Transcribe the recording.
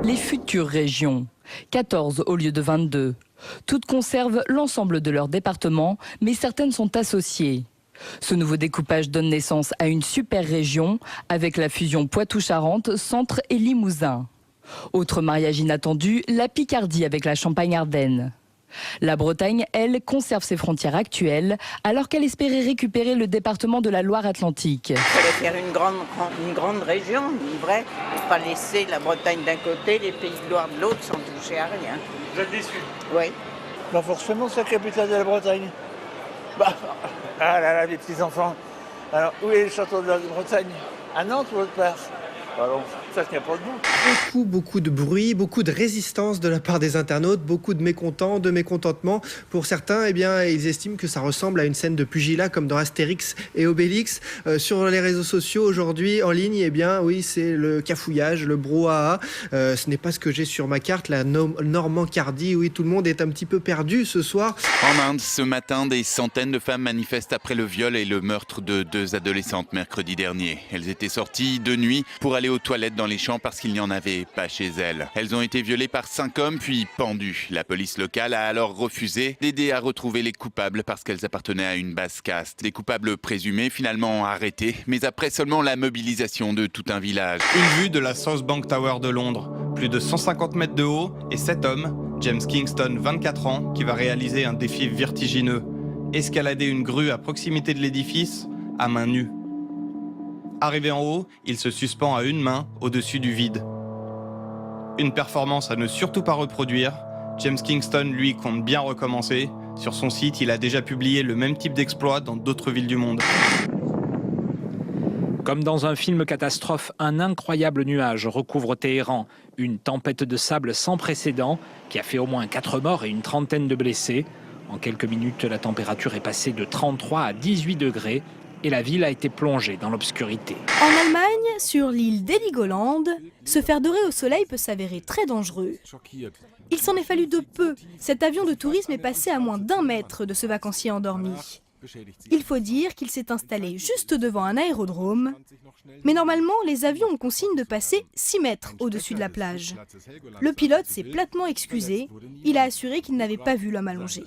Les futures régions, 14 au lieu de 22. Toutes conservent l'ensemble de leur département, mais certaines sont associées. Ce nouveau découpage donne naissance à une super région avec la fusion Poitou-Charentes, Centre et Limousin. Autre mariage inattendu, la Picardie avec la Champagne-Ardenne. La Bretagne, elle, conserve ses frontières actuelles alors qu'elle espérait récupérer le département de la Loire-Atlantique. Il fallait faire une grande région, vrai. Il ne faut pas laisser la Bretagne d'un côté, les Pays de Loire de l'autre sans toucher à rien. Vous êtes déçus? Oui. Bah forcément, c'est la capitale de la Bretagne. Bah, ah là là, les petits-enfants. Alors, où est le château de la Bretagne? À Nantes ou autre part? Alors, ça tient pas debout. Beaucoup de bruit, beaucoup de résistance de la part des internautes, beaucoup de mécontents, de mécontentement. Pour certains, eh bien, ils estiment que ça ressemble à une scène de pugilat comme dans Astérix et Obélix. Sur les réseaux sociaux aujourd'hui, en ligne, eh bien, oui, c'est le cafouillage, le brouhaha. Ce n'est pas ce que j'ai sur ma carte, la Normandie. Oui, tout le monde est un petit peu perdu ce soir. En Inde, ce matin, des centaines de femmes manifestent après le viol et le meurtre de 2 adolescentes mercredi dernier. Elles étaient sorties de nuit pour aller aux toilettes dans les champs parce qu'il n'y en avait pas chez elles. Elles ont été violées par 5 hommes puis pendues. La police locale a alors refusé d'aider à retrouver les coupables parce qu'elles appartenaient à une basse caste. Des coupables présumés finalement arrêtés, mais après seulement la mobilisation de tout un village. Une vue de la South Bank Tower de Londres. Plus de 150 mètres de haut et 7 hommes, James Kingston, 24 ans, qui va réaliser un défi vertigineux. Escalader une grue à proximité de l'édifice à main nue. Arrivé en haut, il se suspend à une main au-dessus du vide. Une performance à ne surtout pas reproduire. James Kingston, lui, compte bien recommencer. Sur son site, il a déjà publié le même type d'exploit dans d'autres villes du monde. Comme dans un film catastrophe, un incroyable nuage recouvre Téhéran. Une tempête de sable sans précédent qui a fait au moins 4 morts et une trentaine de blessés. En quelques minutes, la température est passée de 33 à 18 degrés. Et la ville a été plongée dans l'obscurité. En Allemagne, sur l'île d'Heligoland, se faire dorer au soleil peut s'avérer très dangereux. Il s'en est fallu de peu. Cet avion de tourisme est passé à moins d'1 mètre de ce vacancier endormi. Il faut dire qu'il s'est installé juste devant un aérodrome. Mais normalement, les avions ont consigne de passer 6 mètres au-dessus de la plage. Le pilote s'est platement excusé. Il a assuré qu'il n'avait pas vu l'homme allongé.